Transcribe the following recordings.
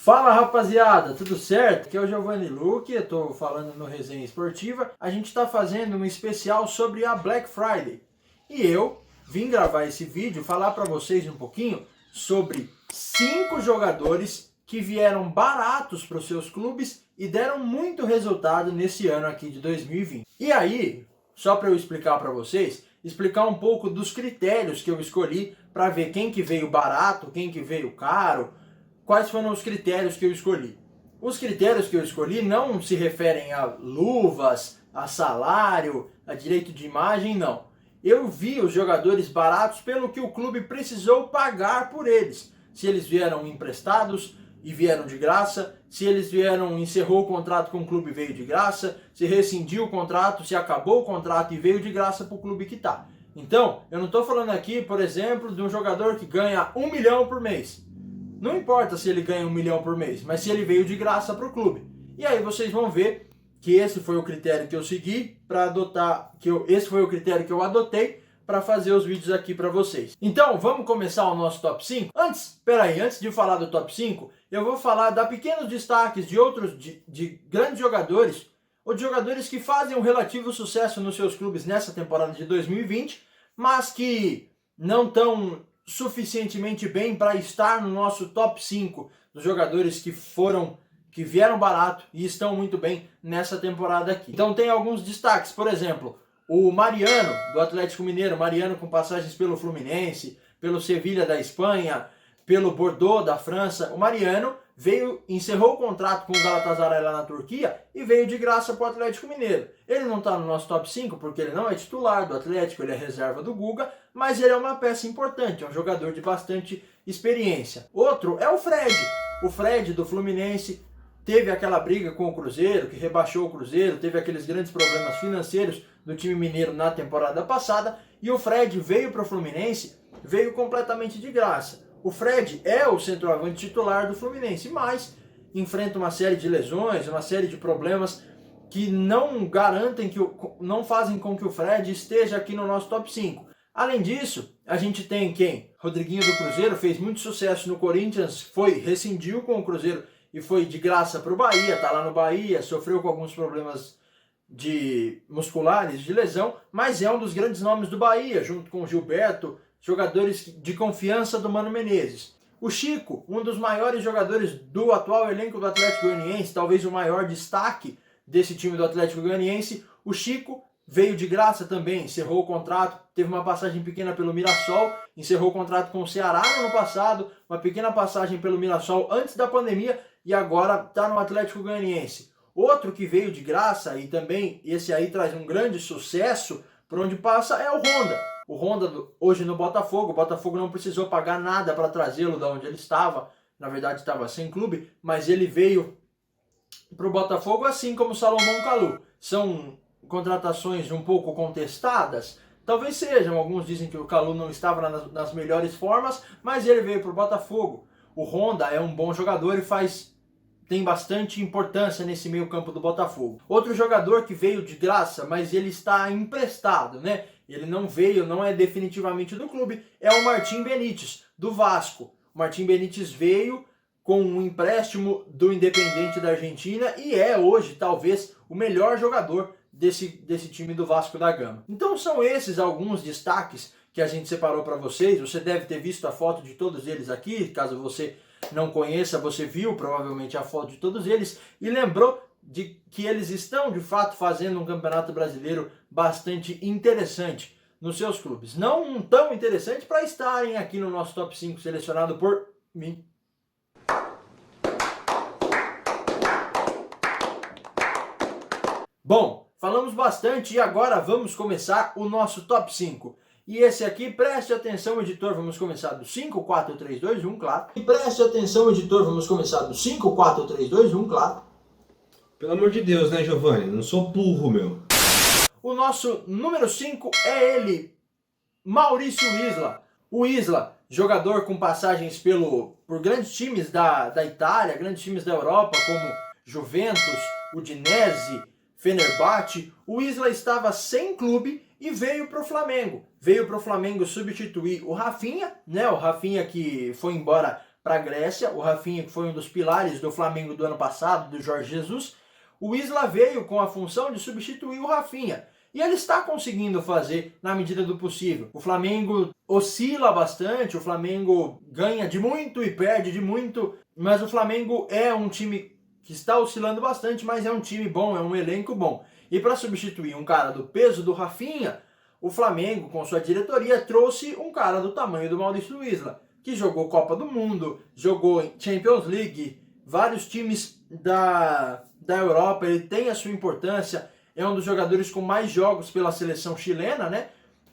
Fala rapaziada, tudo certo? Aqui é o Giovanni Luque, eu tô falando no Resenha Esportiva. A gente tá fazendo um especial sobre a Black Friday. E eu vim gravar esse vídeo, falar para vocês um pouquinho sobre 5 jogadores que vieram baratos para os seus clubes e deram muito resultado nesse ano aqui de 2020. E aí, só para eu explicar para vocês, explicar um pouco dos critérios que eu escolhi para ver quem que veio barato, quem que veio caro. Quais foram os critérios que eu escolhi? Os critérios que eu escolhi não se referem a luvas, a salário, a direito de imagem, não. Eu vi os jogadores baratos pelo que o clube precisou pagar por eles. Se eles vieram emprestados e vieram de graça, se eles encerrou o contrato com o clube e veio de graça, se rescindiu o contrato, se acabou o contrato e veio de graça para o clube que está. Então, eu não estou falando aqui, por exemplo, de um jogador que ganha 1 milhão por mês. Não importa se ele ganha 1 milhão por mês, mas se ele veio de graça para o clube. E aí vocês vão ver que esse foi o critério que eu segui para adotar, esse foi o critério que eu adotei para fazer os vídeos aqui para vocês. Então, vamos começar o nosso top 5? Antes de falar do top 5, eu vou falar de pequenos destaques de grandes jogadores, ou de jogadores que fazem um relativo sucesso nos seus clubes nessa temporada de 2020, mas que não estão suficientemente bem para estar no nosso top 5 dos jogadores que vieram barato e estão muito bem nessa temporada aqui. Então tem alguns destaques, por exemplo, o Mariano do Atlético Mineiro, Mariano com passagens pelo Fluminense, pelo Sevilha da Espanha, pelo Bordeaux da França. O Mariano encerrou o contrato com o Galatasaray lá na Turquia e veio de graça para o Atlético Mineiro. Ele não está no nosso top 5 porque ele não é titular do Atlético, ele é reserva do Guga, mas ele é uma peça importante, é um jogador de bastante experiência. Outro é o Fred. O Fred do Fluminense teve aquela briga com o Cruzeiro, que rebaixou o Cruzeiro, teve aqueles grandes problemas financeiros do time mineiro na temporada passada, e o Fred veio para o Fluminense, veio completamente de graça. O Fred é o centroavante titular do Fluminense, mas enfrenta uma série de lesões, uma série de problemas que não fazem com que o Fred esteja aqui no nosso top 5. Além disso, a gente tem quem? Rodriguinho do Cruzeiro, fez muito sucesso no Corinthians, rescindiu com o Cruzeiro e foi de graça para o Bahia, tá lá no Bahia, sofreu com alguns problemas musculares, de lesão, mas é um dos grandes nomes do Bahia, junto com o Gilberto, jogadores de confiança do Mano Menezes. O Chico, um dos maiores jogadores do atual elenco do Atlético Goianiense, talvez o maior destaque desse time do Atlético Goianiense. O Chico veio de graça também, encerrou o contrato, teve uma passagem pequena pelo Mirassol, encerrou o contrato com o Ceará no ano passado, uma pequena passagem pelo Mirassol antes da pandemia e agora está no Atlético Goianiense. Outro que veio de graça e também esse aí traz um grande sucesso por onde passa é o Honda. O Honda hoje no Botafogo, o Botafogo não precisou pagar nada para trazê-lo da onde ele estava, na verdade estava sem clube, mas ele veio para o Botafogo assim como o Salomão Kalou. São contratações um pouco contestadas, talvez sejam, alguns dizem que o Kalou não estava nas melhores formas, mas ele veio para o Botafogo. O Honda é um bom jogador e tem bastante importância nesse meio campo do Botafogo. Outro jogador que veio de graça, mas ele está emprestado, né? Ele não é definitivamente do clube, é o Martim Benítez, do Vasco. O Martim Benítez veio com um empréstimo do Independiente da Argentina e é hoje talvez o melhor jogador desse time do Vasco da Gama. Então são esses alguns destaques que a gente separou para vocês. Você deve ter visto a foto de todos eles aqui, caso você não conheça, você viu provavelmente a foto de todos eles e lembrou de que eles estão de fato fazendo um campeonato brasileiro bastante interessante nos seus clubes. Não tão interessante para estarem aqui no nosso top 5 selecionado por mim. Bom, falamos bastante e agora vamos começar o nosso top 5. E esse aqui, preste atenção, editor, vamos começar do 5, 4, 3, 2, 1, claro. E preste atenção, editor, vamos começar do 5, 4, 3, 2, 1, claro. Pelo amor de Deus, né, Giovanni? Não sou burro, meu. O nosso número 5 é ele, Maurício Isla. O Isla, jogador com passagens por grandes times da Itália, grandes times da Europa, como Juventus, Udinese, Fenerbahçe. O Isla estava sem clube e veio para o Flamengo. Veio para o Flamengo substituir o Rafinha, né? O Rafinha que foi embora para a Grécia, o Rafinha, que foi um dos pilares do Flamengo do ano passado, do Jorge Jesus. O Isla veio com a função de substituir o Rafinha. E ele está conseguindo fazer na medida do possível. O Flamengo oscila bastante, o Flamengo ganha de muito e perde de muito, mas o Flamengo é um time que está oscilando bastante, mas é um time bom, é um elenco bom. E para substituir um cara do peso do Rafinha, o Flamengo, com sua diretoria, trouxe um cara do tamanho do Maurício Isla, que jogou Copa do Mundo, jogou Champions League, vários times da Europa, ele tem a sua importância, é um dos jogadores com mais jogos pela seleção chilena, né?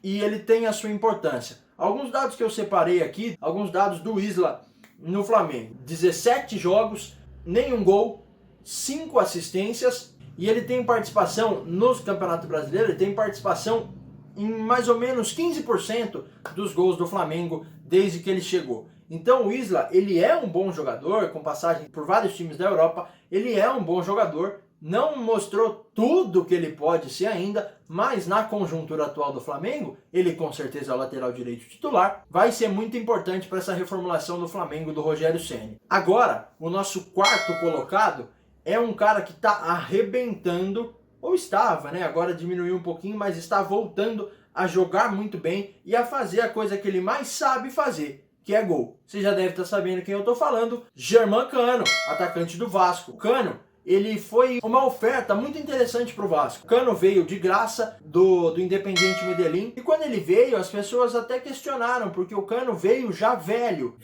E ele tem a sua importância. Alguns dados que eu separei aqui, alguns dados do Isla no Flamengo. 17 jogos, nenhum gol, 5 assistências, e ele tem participação no Campeonato Brasileiro, ele tem participação em mais ou menos 15% dos gols do Flamengo desde que ele chegou. Então o Isla, ele é um bom jogador, com passagem por vários times da Europa, ele é um bom jogador, não mostrou tudo que ele pode ser ainda, mas na conjuntura atual do Flamengo, ele com certeza é o lateral direito titular, vai ser muito importante para essa reformulação do Flamengo do Rogério Ceni. Agora, o nosso quarto colocado é um cara que está arrebentando, ou estava, né? Agora diminuiu um pouquinho, mas está voltando a jogar muito bem e a fazer a coisa que ele mais sabe fazer, que é gol. Você já deve estar sabendo quem eu estou falando, Germán Cano, atacante do Vasco. Cano, ele foi uma oferta muito interessante para o Vasco. Cano veio de graça do Independiente Medellín, e quando ele veio, as pessoas até questionaram, porque o Cano veio já velho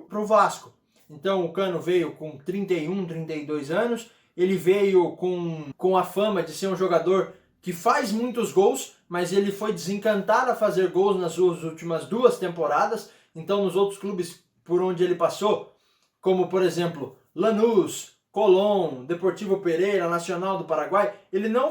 para o Vasco. Então o Cano veio com 31, 32 anos, ele veio com a fama de ser um jogador que faz muitos gols, mas ele foi desencantado a fazer gols nas suas últimas 2 temporadas. Então nos outros clubes por onde ele passou, como por exemplo Lanús, Colón, Deportivo Pereira, Nacional do Paraguai, ele não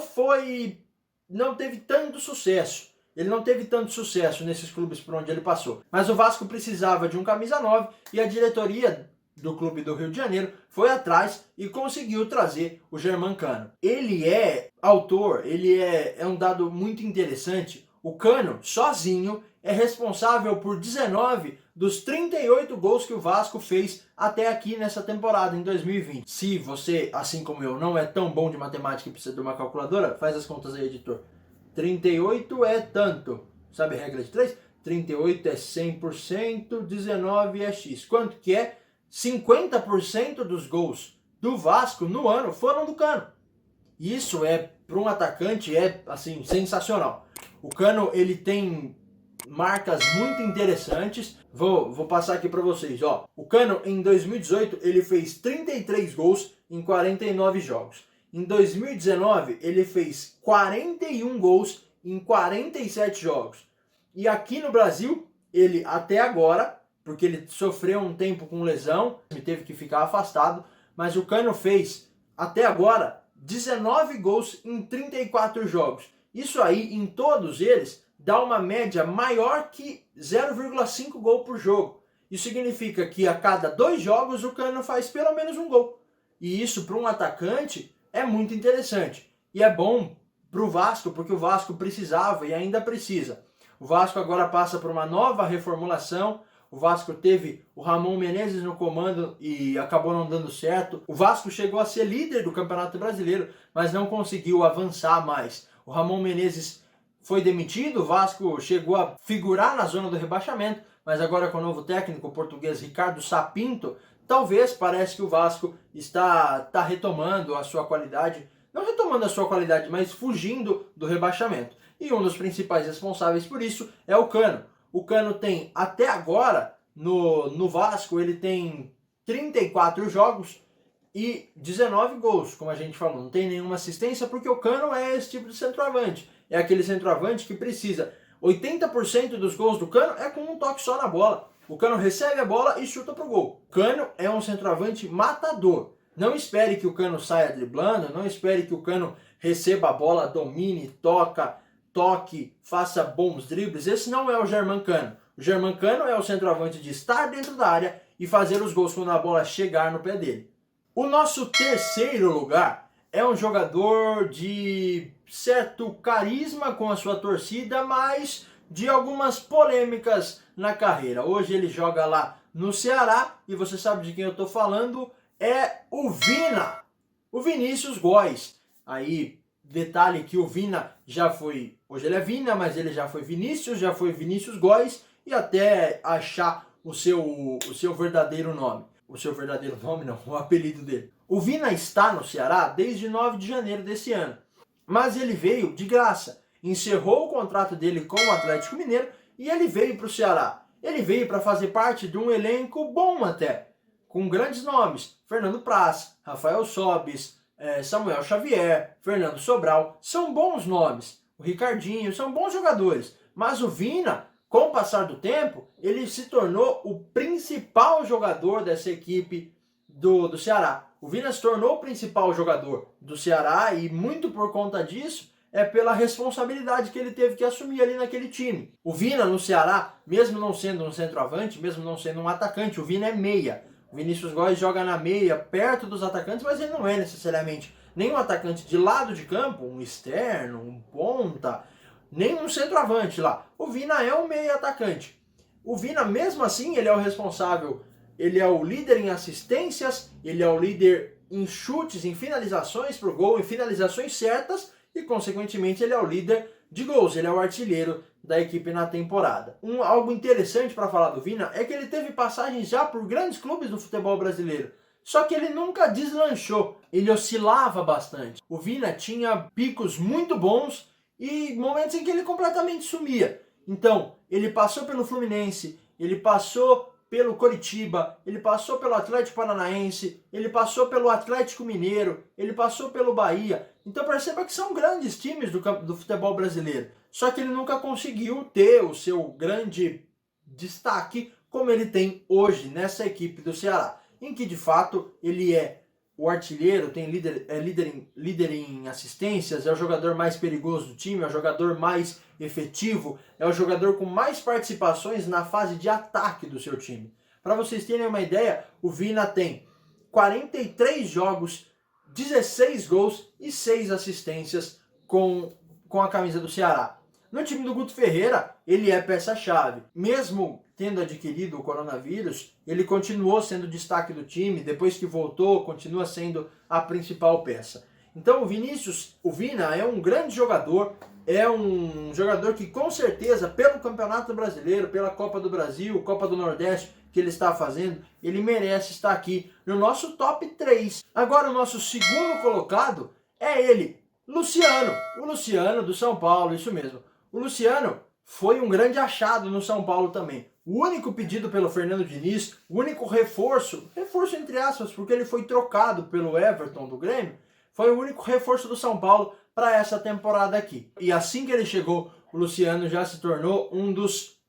teve tanto sucesso. Ele não teve tanto sucesso nesses clubes por onde ele passou. Mas o Vasco precisava de um camisa 9 e a diretoria do clube do Rio de Janeiro foi atrás e conseguiu trazer o Germán Cano. Ele é autor, ele é um dado muito interessante. O Cano, sozinho, é responsável por 19 dos 38 gols que o Vasco fez até aqui nessa temporada, em 2020. Se você, assim como eu, não é tão bom de matemática e precisa de uma calculadora, faz as contas aí, editor. 38 é tanto. Sabe a regra de 3? 38 é 100%, 19 é X. Quanto que é? 50% dos gols do Vasco no ano foram do Cano. Isso para um atacante, assim, sensacional. O Cano, ele tem marcas muito interessantes. Vou passar aqui para vocês, ó. O Cano, em 2018, ele fez 33 gols em 49 jogos. Em 2019, ele fez 41 gols em 47 jogos. E aqui no Brasil, ele até agora, porque ele sofreu um tempo com lesão, ele teve que ficar afastado, mas o Cano fez até agora 19 gols em 34 jogos. Isso aí, em todos eles, dá uma média maior que 0,5 gol por jogo. Isso significa que a cada 2 jogos o Cano faz pelo menos um gol. E isso para um atacante é muito interessante. E é bom para o Vasco, porque o Vasco precisava e ainda precisa. O Vasco agora passa por uma nova reformulação. O Vasco teve o Ramon Menezes no comando e acabou não dando certo. O Vasco chegou a ser líder do Campeonato Brasileiro, mas não conseguiu avançar mais. O Ramon Menezes foi demitido, o Vasco chegou a figurar na zona do rebaixamento, mas agora com o novo técnico, o português Ricardo Sapinto, talvez parece que o Vasco está retomando a sua qualidade, não retomando a sua qualidade, mas fugindo do rebaixamento. E um dos principais responsáveis por isso é o Cano. O Cano tem, até agora, no Vasco, ele tem 34 jogos e 19 gols, como a gente falou. Não tem nenhuma assistência, porque o Cano é esse tipo de centroavante. É aquele centroavante que precisa. 80% dos gols do Cano é com um toque só na bola. O Cano recebe a bola e chuta pro gol. Cano é um centroavante matador. Não espere que o Cano saia driblando, não espere que o Cano receba a bola, domine, toque, faça bons dribles. Esse não é o Germán Cano. O Germán Cano é o centroavante de estar dentro da área e fazer os gols quando a bola chegar no pé dele. O nosso terceiro lugar é um jogador de certo carisma com a sua torcida, mas de algumas polêmicas na carreira. Hoje ele joga lá no Ceará, e você sabe de quem eu estou falando, é o Vina, o Vinícius Góes. Aí, detalhe que o Vina já foi, hoje ele é Vina, mas ele já foi Vinícius Góes, e até achar o seu verdadeiro nome. O seu verdadeiro nome não, o apelido dele. O Vina está no Ceará desde 9 de janeiro desse ano, mas ele veio de graça, encerrou o contrato dele com o Atlético Mineiro e ele veio para o Ceará. Ele veio para fazer parte de um elenco bom até, com grandes nomes. Fernando Praz, Rafael Sobis, Samuel Xavier, Fernando Sobral. São bons nomes. O Ricardinho, são bons jogadores. Mas o Vina, com o passar do tempo, ele se tornou o principal jogador dessa equipe do Ceará. O Vina se tornou o principal jogador do Ceará e muito por conta disso, é pela responsabilidade que ele teve que assumir ali naquele time. O Vina no Ceará, mesmo não sendo um centroavante, mesmo não sendo um atacante, o Vina é meia. O Vinícius Góes joga na meia, perto dos atacantes, mas ele não é necessariamente nem um atacante de lado de campo, um externo, um ponta, nem um centroavante lá. O Vina é um meia atacante. O Vina, mesmo assim, ele é o responsável, ele é o líder em assistências, ele é o líder em chutes, em finalizações para o gol, em finalizações certas, e, consequentemente, ele é o líder de gols, ele é o artilheiro da equipe na temporada. Algo interessante para falar do Vina é que ele teve passagens já por grandes clubes do futebol brasileiro, só que ele nunca deslanchou, ele oscilava bastante. O Vina tinha picos muito bons e momentos em que ele completamente sumia. Então, ele passou pelo Fluminense, ele passou pelo Coritiba, ele passou pelo Atlético Paranaense, ele passou pelo Atlético Mineiro, ele passou pelo Bahia. Então perceba que são grandes times do futebol brasileiro. Só que ele nunca conseguiu ter o seu grande destaque como ele tem hoje nessa equipe do Ceará, em que de fato ele é o artilheiro, tem líder em assistências, é o jogador mais perigoso do time, é o jogador mais efetivo, é o jogador com mais participações na fase de ataque do seu time. Para vocês terem uma ideia, o Vina tem 43 jogos, 16 gols e 6 assistências com a camisa do Ceará. No time do Guto Ferreira, ele é peça-chave. Mesmo tendo adquirido o coronavírus, ele continuou sendo destaque do time, depois que voltou, continua sendo a principal peça. Então o Vina é um grande jogador, é um jogador que com certeza, pelo Campeonato Brasileiro, pela Copa do Brasil, Copa do Nordeste que ele está fazendo, ele merece estar aqui no nosso top 3. Agora o nosso segundo colocado é ele, Luciano. O Luciano do São Paulo, isso mesmo. O Luciano foi um grande achado no São Paulo também. O único pedido pelo Fernando Diniz, o único reforço entre aspas, porque ele foi trocado pelo Everton do Grêmio, foi o único reforço do São Paulo para essa temporada aqui. E assim que ele chegou, o Luciano já se tornou um dos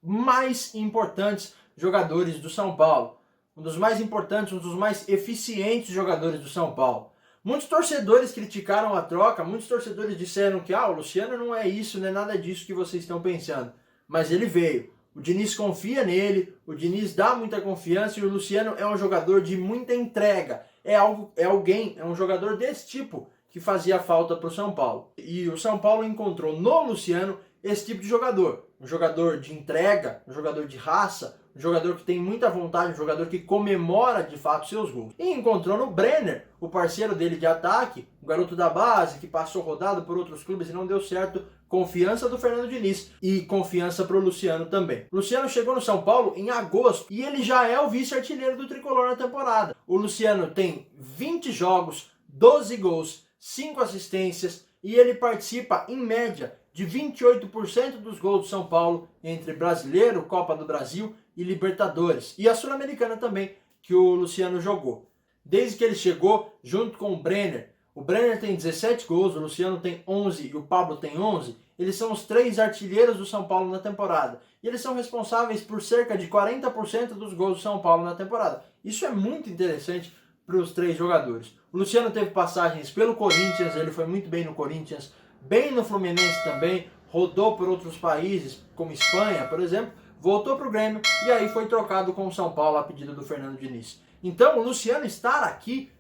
mais importantes jogadores do São Paulo. Um dos mais importantes, um dos mais eficientes jogadores do São Paulo. Muitos torcedores criticaram a troca, muitos torcedores disseram que o Luciano não é isso, não é nada disso que vocês estão pensando. Mas ele veio. O Diniz confia nele, o Diniz dá muita confiança e o Luciano é um jogador de muita entrega. É um jogador desse tipo que fazia falta para o São Paulo. E o São Paulo encontrou no Luciano esse tipo de jogador. Um jogador de entrega, um jogador de raça, um jogador que tem muita vontade, um jogador que comemora de fato seus gols. E encontrou no Brenner, o parceiro dele de ataque, o garoto da base, que passou rodado por outros clubes e não deu certo. Confiança do Fernando Diniz e confiança para o Luciano também. O Luciano chegou no São Paulo em agosto e ele já é o vice-artilheiro do Tricolor na temporada. O Luciano tem 20 jogos, 12 gols, 5 assistências e ele participa em média de 28% dos gols do São Paulo entre Brasileiro, Copa do Brasil e Libertadores. E a Sul-Americana também, que o Luciano jogou. Desde que ele chegou, junto com o Brenner tem 17 gols, o Luciano tem 11 e o Pablo tem 11. Eles são os 3 artilheiros do São Paulo na temporada. E eles são responsáveis por cerca de 40% dos gols do São Paulo na temporada. Isso é muito interessante para os 3 jogadores. O Luciano teve passagens pelo Corinthians, ele foi muito bem no Corinthians, bem no Fluminense também, rodou por outros países, como Espanha, por exemplo, voltou para o Grêmio e aí foi trocado com o São Paulo a pedido do Fernando Diniz. Então o Luciano estar aqui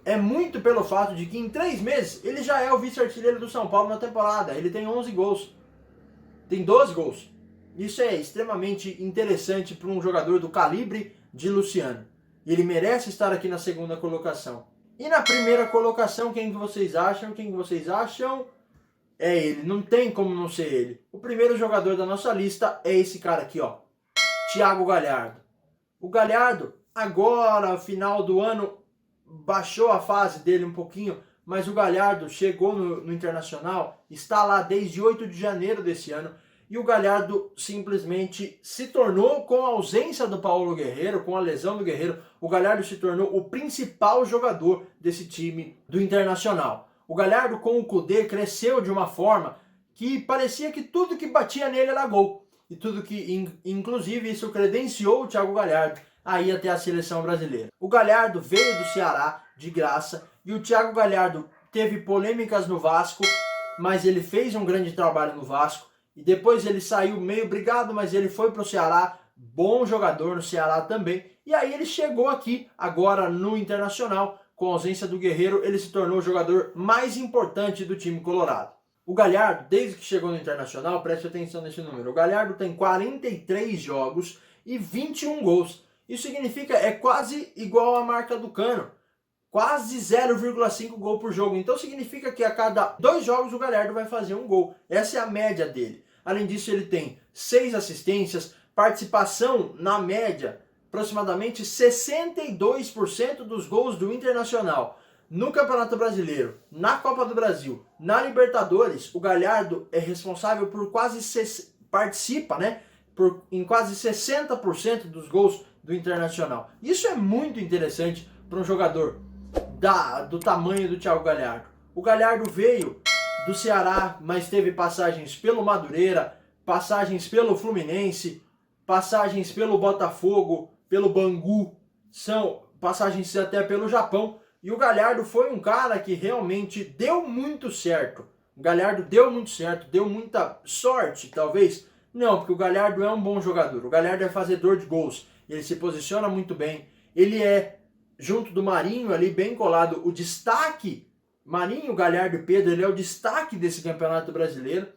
é muito pelo fato de que em 3 meses ele já é o vice-artilheiro do São Paulo na temporada. Ele tem 11 gols. Tem 12 gols. Isso é extremamente interessante para um jogador do calibre de Luciano. E ele merece estar aqui na segunda colocação. E na primeira colocação, quem que vocês acham? Quem que vocês acham? É ele, não tem como não ser ele. O primeiro jogador da nossa lista é esse cara aqui, ó. Thiago Galhardo. O Galhardo, agora, final do ano, baixou a fase dele um pouquinho, mas o Galhardo chegou no Internacional, está lá desde 8 de janeiro desse ano, e o Galhardo simplesmente se tornou, com a ausência do Paulo Guerreiro, com a lesão do Guerreiro, o Galhardo se tornou o principal jogador desse time do Internacional. O Galhardo, com o Kudê, cresceu de uma forma que parecia que tudo que batia nele era gol. E tudo que, inclusive, isso credenciou o Thiago Galhardo a ir até a seleção brasileira. O Galhardo veio do Ceará de graça e o Thiago Galhardo teve polêmicas no Vasco, mas ele fez um grande trabalho no Vasco. E depois ele saiu meio brigado, mas ele foi para o Ceará, bom jogador no Ceará também. E aí ele chegou aqui, agora no Internacional, com a ausência do Guerreiro, ele se tornou o jogador mais importante do time colorado. O Galhardo, desde que chegou no Internacional, preste atenção nesse número, o Galhardo tem 43 jogos e 21 gols. Isso significa, é quase igual à marca do Cano, quase 0,5 gol por jogo. Então significa que a cada 2 jogos o Galhardo vai fazer um gol. Essa é a média dele. Além disso, ele tem 6 assistências, participação na média, aproximadamente 62% dos gols do Internacional. No Campeonato Brasileiro, na Copa do Brasil, na Libertadores, o Galhardo é responsável por participa, né, em quase 60% dos gols do Internacional. Isso é muito interessante para um jogador do tamanho do Thiago Galhardo. O Galhardo veio do Ceará, mas teve passagens pelo Madureira, passagens pelo Fluminense, passagens pelo Botafogo, pelo Bangu, são passagens até pelo Japão. E o Galhardo foi um cara que realmente deu muito certo. O Galhardo deu muito certo, deu muita sorte, talvez. Não, porque o Galhardo é um bom jogador. O Galhardo é fazedor de gols. Ele se posiciona muito bem. Ele é, junto do Marinho ali, bem colado, o destaque. Marinho, Galhardo e Pedro, ele é o destaque desse Campeonato Brasileiro.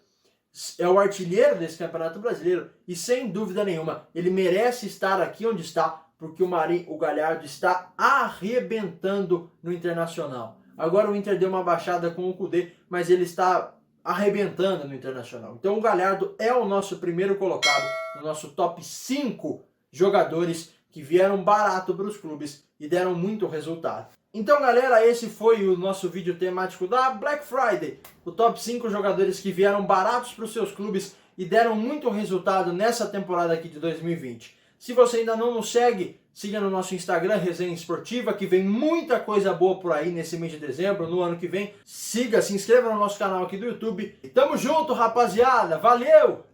É o artilheiro desse Campeonato Brasileiro. E sem dúvida nenhuma, ele merece estar aqui onde está, porque o Galhardo está arrebentando no Internacional. Agora o Inter deu uma baixada com o Kudê, mas ele está arrebentando no Internacional. Então o Galhardo é o nosso primeiro colocado no nosso top 5 jogadores que vieram barato para os clubes e deram muito resultado. Então galera, esse foi o nosso vídeo temático da Black Friday. O top 5 jogadores que vieram baratos para os seus clubes e deram muito resultado nessa temporada aqui de 2020. Se você ainda não nos segue, siga no nosso Instagram, Resenha Esportiva, que vem muita coisa boa por aí nesse mês de dezembro, no ano que vem. Siga, se inscreva no nosso canal aqui do YouTube. E tamo junto, rapaziada. Valeu!